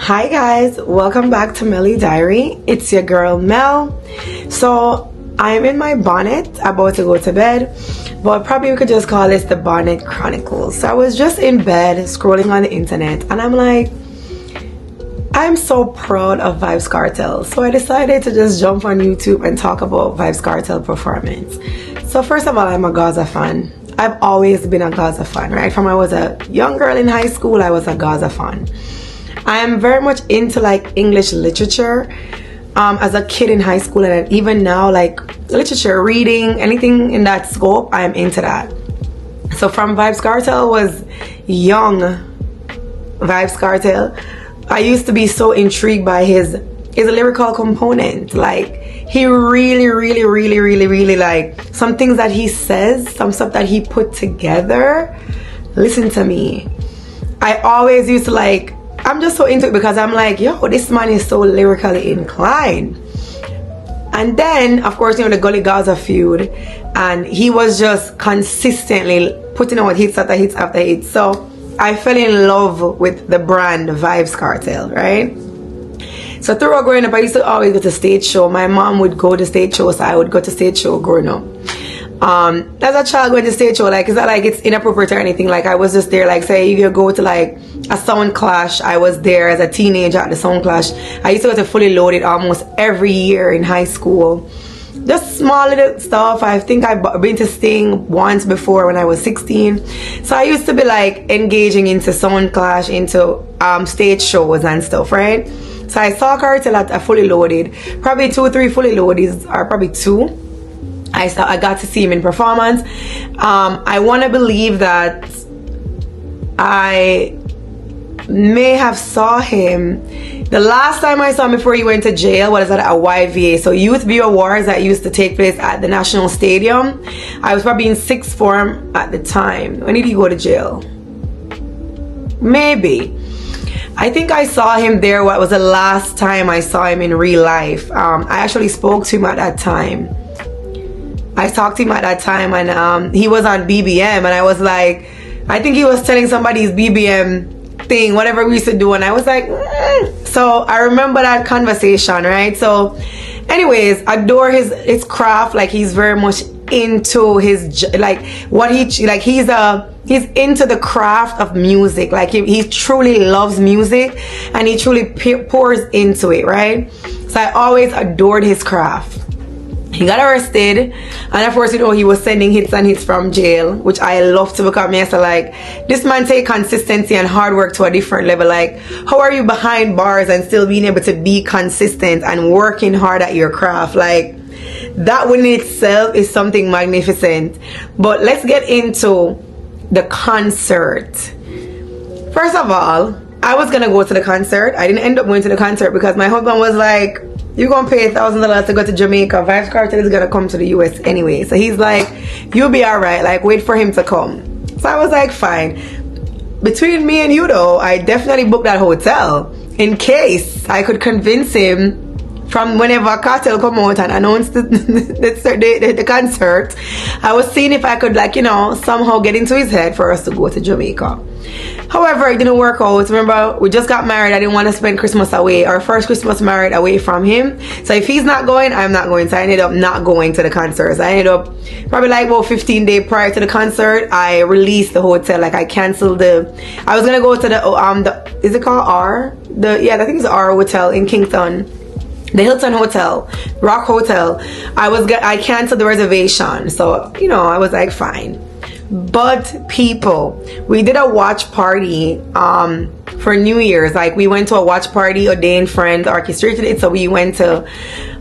Hi guys, welcome back to Melly Diary. It's your girl Mel. So I'm in my bonnet, about to go to bed, but probably we could just call this the Bonnet Chronicles. So I was just in bed scrolling on the internet and I'm like, I'm so proud of Vybz Kartel. So I decided to just jump on YouTube and talk about Vybz Kartel performance. So first of all, I'm a Gaza fan. I've always been a Gaza fan, right? From I was a young girl in high school, I was a Gaza fan. I am very much into like English literature as a kid in high school, and even now, like literature, reading, anything in that scope, I'm into that. So from Vybz Kartel was young Vybz Kartel, I used to be so intrigued by his lyrical component. Like he really like some things that he says, some stuff that he put together. Listen to me. I always used to like, I'm just so into it because I'm like, yo, this man is so lyrically inclined. And then, of course, you know, the Gully Gaza feud, and he was just consistently putting out hits after hits after hits. So I fell in love with the brand Vybz Kartel, right? So throughout growing up, I used to always go to stage show. My mom would go to stage show, so I would go to stage show growing up. As a child going to stage show, like it's not like it's inappropriate or anything. Like I was just there, like say you go to like a sound clash, I was there as a teenager at the sound clash. I used to go to Fully Loaded almost every year in high school. Just small little stuff. I think I've been to Sting once before when I was 16. So I used to be like engaging into sound clash, into stage shows and stuff, right? So I saw Kartel at a Fully Loaded, probably 2 or 3 Fully Loadeds, or probably 2. I got to see him in performance. I want to believe that I may have saw him the last time I saw him before he went to jail was at a YVA, so Youth View Awards that used to take place at the National Stadium. I was probably in 6th form at the time. When did he go to jail? Maybe. I think I saw him there. What was the last time I saw him in real life? I actually spoke to him at that time. I talked to him at that time, and he was on BBM, and I was like, I think he was telling somebody's BBM thing, whatever we used to do, and I was like, So I remember that conversation, right? So anyways, adore his craft. Like he's very much into his, like what he, like he's into the craft of music. Like he truly loves music and he truly pours into it, right? So I always adored his craft. He got arrested, and of course, you know, he was sending hits and hits from jail, which I love to become. Me, so like, this man take consistency and hard work to a different level. Like, how are you behind bars and still being able to be consistent and working hard at your craft? Like, that within itself is something magnificent. But let's get into the concert. First of all, I was gonna go to the concert. I didn't end up going to the concert because my husband was like, you're gonna pay $1,000 to go to Jamaica. Vybz Kartel is gonna come to the US anyway. So he's like, you'll be alright, like wait for him to come. So I was like, fine. Between me and you though, I definitely booked that hotel in case I could convince him from whenever Kartel come out and announce the concert. I was seeing if I could, like, you know, somehow get into his head for us to go to Jamaica. However, it didn't work out. Remember, we just got married. I didn't want to spend Christmas away, our first Christmas married, away from him. So if he's not going, I'm not going. So I ended up not going to the concert. So I ended up probably like about 15 days prior to the concert, I released the hotel. Like I canceled I was gonna go to the is it called R? I think it's R Hotel in Kingston. The Hilton Hotel, Rock Hotel. I canceled the reservation. So, you know, I was like, fine. But people, we did a watch party for New Year's. Like we went to a watch party. Ordained Friends orchestrated it. So we went to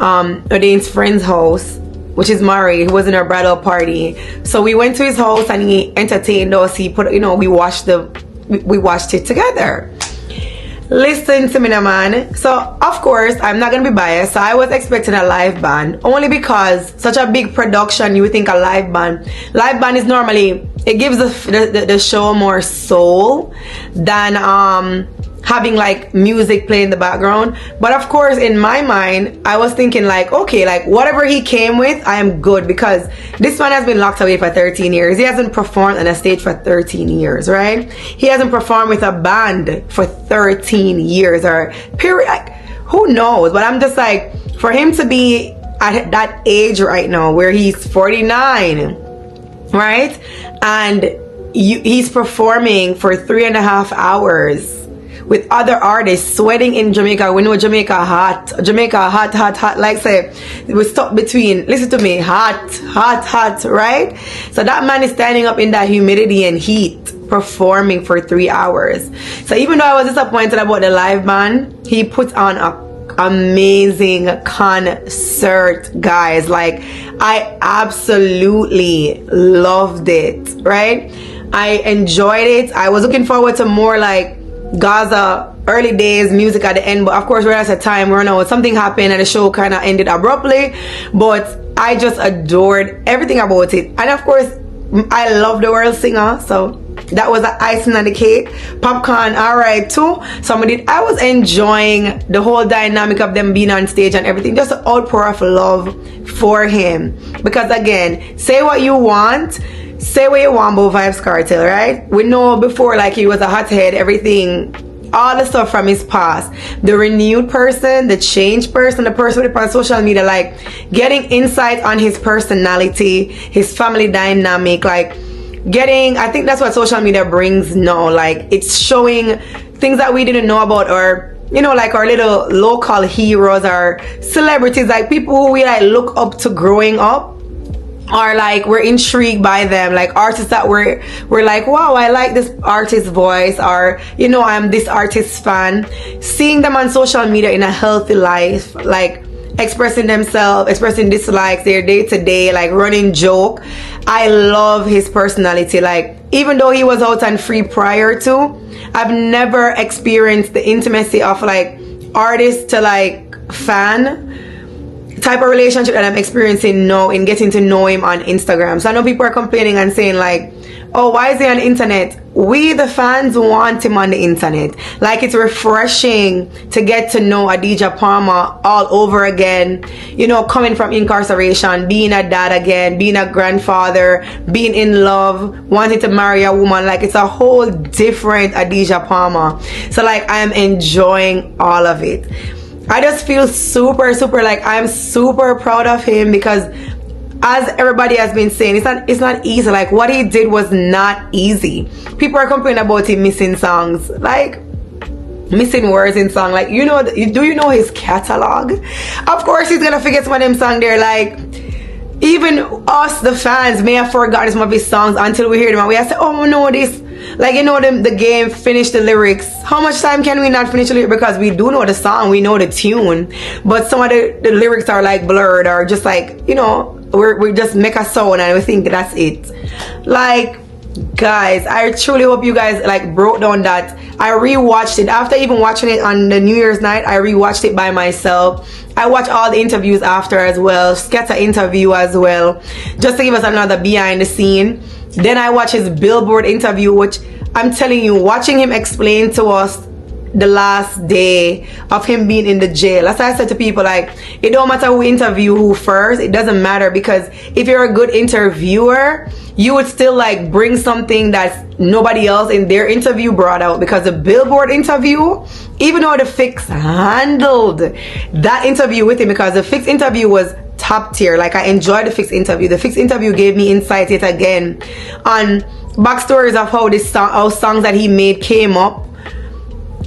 Ordained's friend's house, which is Murray, who was in our bridal party. So we went to his house and he entertained us. He put, you know, we watched it together. Listen to me now, man. So of course I'm not gonna be biased, so I was expecting a live band, only because such a big production, you would think a live band is normally, it gives the show more soul than having like music play in the background. But of course, in my mind, I was thinking like, okay, like whatever he came with, I am good, because this man has been locked away for 13 years. He hasn't performed on a stage for 13 years, right? He hasn't performed with a band for 13 years or period. Like, who knows? But I'm just like, for him to be at that age right now where he's 49, right? And he's performing for 3.5 hours with other artists, sweating in Jamaica. We know Jamaica hot, like say we're stuck between, listen to me, hot, right? So that man is standing up in that humidity and heat performing for 3 hours. So even though I was disappointed about the live band, he put on a amazing concert, guys. Like, I absolutely loved it, right? I enjoyed it. I was looking forward to more like Gaza early days music at the end, but of course we're at a time where now something happened and the show kind of ended abruptly. But I just adored everything about it, and of course I love the world singer, so that was the icing on the cake. Popcorn, alright too. I was enjoying the whole dynamic of them being on stage and everything, just an outpour of love for him. Because again, say what you want, say what you want about Vybz Kartel, right? We know before, like, he was a hothead, everything, all the stuff from his past. The renewed person, the changed person, the person with on social media, like getting insight on his personality, his family dynamic, like getting, I think that's what social media brings now. Like, it's showing things that we didn't know about, or you know, like our little local heroes or celebrities, like people who we like look up to growing up, or like we're intrigued by them, like artists that we're like, wow, I like this artist's voice, or you know, I'm this artist's fan. Seeing them on social media in a healthy life, like expressing themselves, expressing dislikes, their day-to-day, like running joke. I love his personality. Like, even though he was out and free prior to, I've never experienced the intimacy of like artist to like fan type of relationship that I'm experiencing now in getting to know him on Instagram. So I know people are complaining and saying like, oh, why is he on the internet? We, the fans, want him on the internet. Like, it's refreshing to get to know Adidja Palmer all over again. You know, coming from incarceration, being a dad again, being a grandfather, being in love, wanting to marry a woman. Like, it's a whole different Adidja Palmer. So like, I am enjoying all of it. I just feel super like, I'm super proud of him, because as everybody has been saying, it's not easy. Like, what he did was not easy. People are complaining about him missing songs, like missing words in song. Like, you know, do you know his catalog? Of course he's gonna forget some of them songs there. Like, even us, the fans, may have forgotten some of his songs until we hear them and we have to say, oh no, this, like, you know, the game, finish the lyrics. How much time can we not finish the lyrics? Because we do know the song, we know the tune, but some of the lyrics are like blurred, or just like, you know, we just make a sound and we think that's it. Like, guys, I truly hope you guys like broke down that. I rewatched it after even watching it on the New Year's night. I rewatched it by myself. I watched all the interviews after as well, Sketta interview as well, just to give us another behind the scene. Then I watched his Billboard interview, which I'm telling you, watching him explain to us the last day of him being in the jail. As I said to people, like, it don't matter who interview who first, it doesn't matter, because if you're a good interviewer, you would still like bring something that nobody else in their interview brought out. Because the Billboard interview, even though the Fix handled that interview with him, because the Fix interview was top tier, like I enjoyed the Fix interview. The Fix interview gave me insight yet again on backstories of how this song, how songs that he made came up,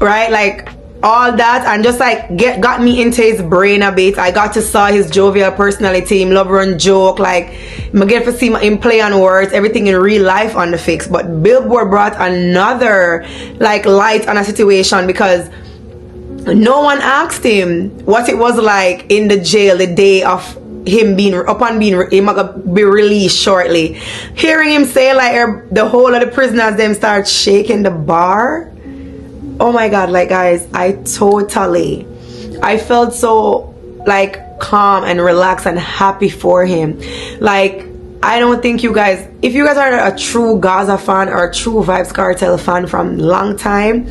right? Like all that, and just like got me into his brain a bit. I got to saw his jovial personality, him love run joke, like I get to see him play on words, everything in real life on the Fix. But Billboard brought another like light on a situation, because no one asked him what it was like in the jail the day of him being be released shortly. Hearing him say like the whole of the prisoners them start shaking the bar. Oh my god, like guys, I felt so like calm and relaxed and happy for him. Like, I don't think you guys, if you guys are a true Gaza fan or a true Vybz Kartel fan from long time,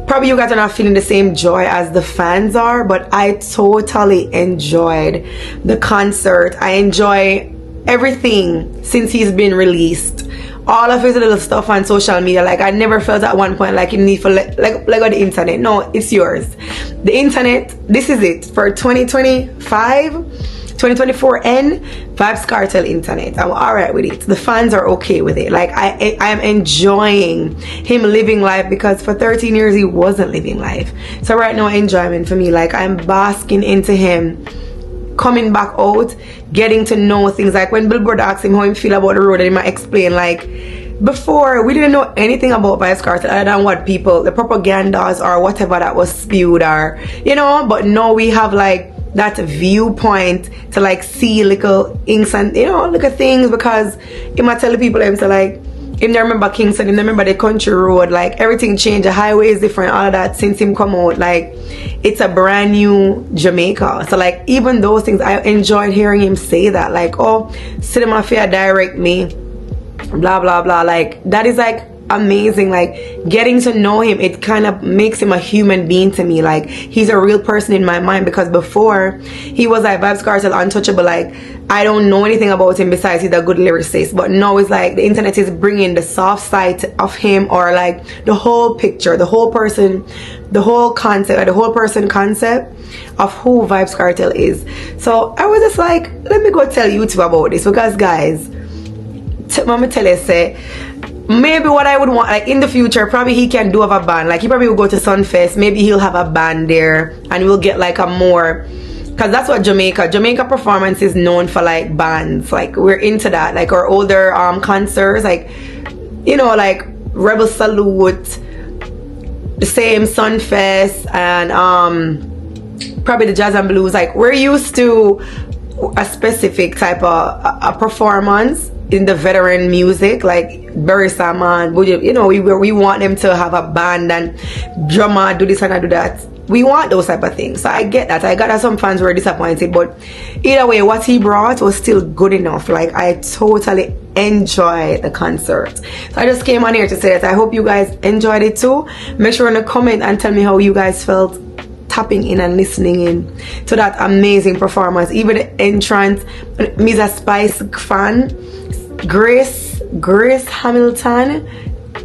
probably you guys are not feeling the same joy as the fans are, but I totally enjoyed the concert. I enjoy everything since he's been released. All of his little stuff on social media, like I never felt at one point like you need for like on the internet. No, it's yours. The internet, this is it for 2025, 2024 and Vybz Kartel internet. I'm alright with it. The fans are okay with it. Like I am enjoying him living life, because for 13 years he wasn't living life. So right now enjoyment for me. Like I'm basking into him coming back out, getting to know things. Like when Billboard asked him how he feel about the road, and he might explain, like, before we didn't know anything about Vybz Kartel other than what people, the propagandas or whatever that was spewed, or you know, but now we have like that viewpoint to like see little inks and, you know, little things, because he might tell the people him to like, him don't remember Kingston, him don't remember the country road, like everything changed, the highway is different, all of that since him come out. Like it's a brand new Jamaica. So like even those things, I enjoyed hearing him say that, like, oh, cinema fair direct me, blah blah blah. Like that is like amazing. Like getting to know him, it kind of makes him a human being to me. Like he's a real person in my mind, because before he was like Vybz Kartel untouchable, like I don't know anything about him besides he's a good lyricist. But now it's like the internet is bringing the soft side of him, or like the whole picture, the whole person, the whole concept, or the whole person concept of who Vybz Kartel is. So I was just like, let me go tell YouTube about this, because guys, let me tell you, say, maybe what I would want, like in the future, probably he can do have a band. Like he probably will go to Sunfest, maybe he'll have a band there, and we'll get like a more, because that's what Jamaica performance is known for, like bands. Like we're into that, like our older concerts, like, you know, like Rebel Salute, the same Sunfest, and probably the Jazz and Blues. Like we're used to a specific type of a performance in the veteran music, like Barry Salmon, you know, we want them to have a band and drummer do this and I do that. We want those type of things. So I get that. I got that some fans were disappointed, but either way, what he brought was still good enough. Like I totally enjoyed the concert. So I just came on here to say that I hope you guys enjoyed it too. Make sure in the comment and tell me how you guys felt tapping in and listening in to that amazing performance. Even the entrance, me's a Spice fan. Grace Hamilton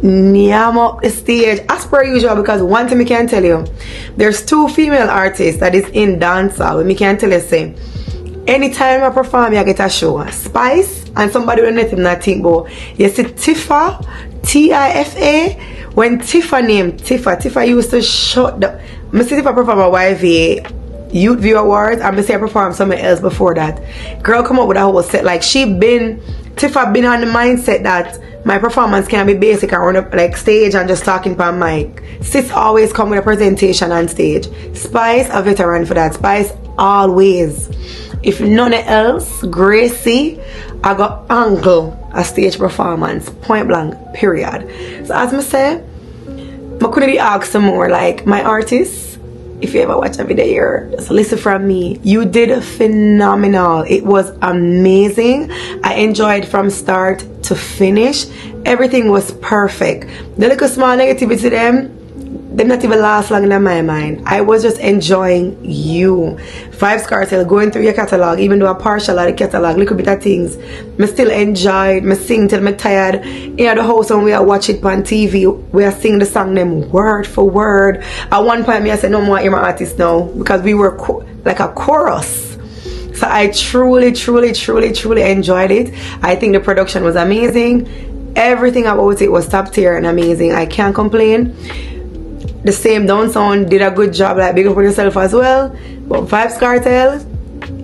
nyam up the stage as per usual, because one thing I can tell you, there's two female artists that is in dancehall. Me can tell you, say, anytime I perform, I get a show. Spice and somebody will let him not think about. You see Tifa, Tifa. When Tifa named Tifa used to shut the. I see Tifa perform a YVA Youth View Awards, and I see I perform something else before that. Girl come up with a whole set. Like Tifa been on the mindset that my performance can be basic and run up like stage and just talking per mic. Sis always come with a presentation on stage. Spice a veteran for that. Spice always. If none else, Gracie, I got angle a stage performance. Point blank, period. So as I say, I couldn't ask some more. Like my artists, if you ever watch a video here, just listen from me. You did phenomenal. It was amazing. I enjoyed from start to finish. Everything was perfect. The little small negativity them not even last long in my mind. I was just enjoying you. Vybz Kartel, going through your catalog, even though a partial of the catalog, little bit of things, me still enjoyed. Me sing till me tired. In the house when we are watch it on TV, we are sing the song them word for word. At one point me I said no more I'm an artist now, because we were like a chorus. So I truly enjoyed it. I think the production was amazing. Everything about it was top tier and amazing. I can't complain. The same Down Sound did a good job, like big up on yourself as well. But Vybz Kartel,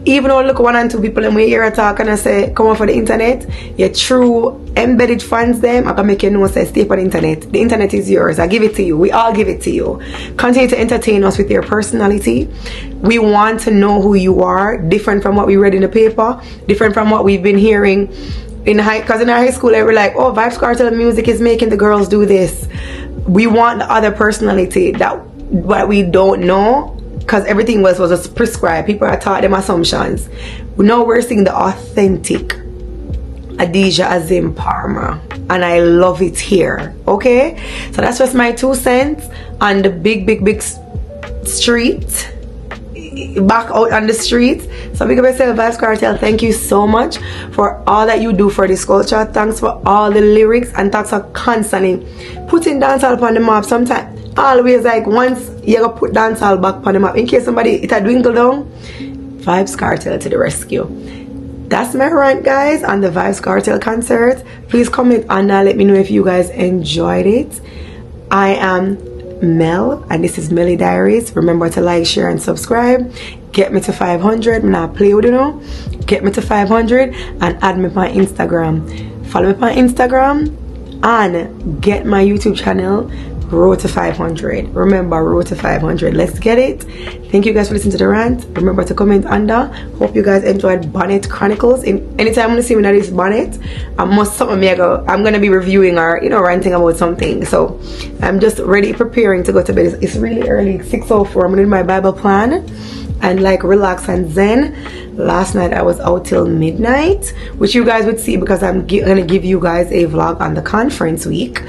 even though look 1 and 2 people and we hear a talk and I say come on for the internet, your true embedded fans them, I can make you know, say stay for the internet. The internet is yours. I give it to you. We all give it to you. Continue to entertain us with your personality. We want to know who you are, different from what we read in the paper, different from what we've been hearing in because in our high school they were like, oh, Vybz Kartel music is making the girls do this. We want the other personality that what we don't know, because everything was just prescribed. People are taught them assumptions. Now we're seeing the authentic Adija Azim Parma, and I love it here. Okay, so that's just my 2 cents on the big street, back out on the streets. So big up yourself, Vybz Kartel. Thank you so much for all that you do for this culture. Thanks for all the lyrics, and thanks for constantly putting dancehall upon the map. Sometimes always like once you gotta put dancehall back upon the map in case somebody it a dwindle down. Vybz Kartel to the rescue. That's my rant, guys, on the Vybz Kartel concert. Please comment under, let me know if you guys enjoyed it. I am Mel, and this is Melly Diaries. Remember to like, share, and subscribe. Get me to 500. I'm not play with you know. Get me to 500 and add me on Instagram. Follow me on Instagram and get my YouTube channel. Road to 500. Remember, road to 500. Let's get it. Thank you guys for listening to the rant. Remember to comment under. Hope you guys enjoyed Bonnet Chronicles. Anytime you see me that is Bonnet, I'm gonna be reviewing or ranting about something. So I'm just ready, preparing to go to bed. It's really early, 6:04. I'm gonna do my Bible plan and like relax and zen. Last night I was out till midnight, which you guys would see because I'm gonna give you guys a vlog on the conference week.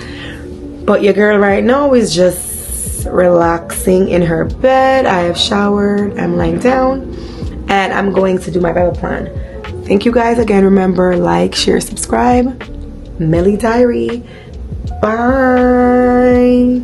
But your girl right now is just relaxing in her bed. I have showered, I'm lying down, and I'm going to do my Bible plan. Thank you guys again. Remember, like, share, subscribe. Melly Diary. Bye.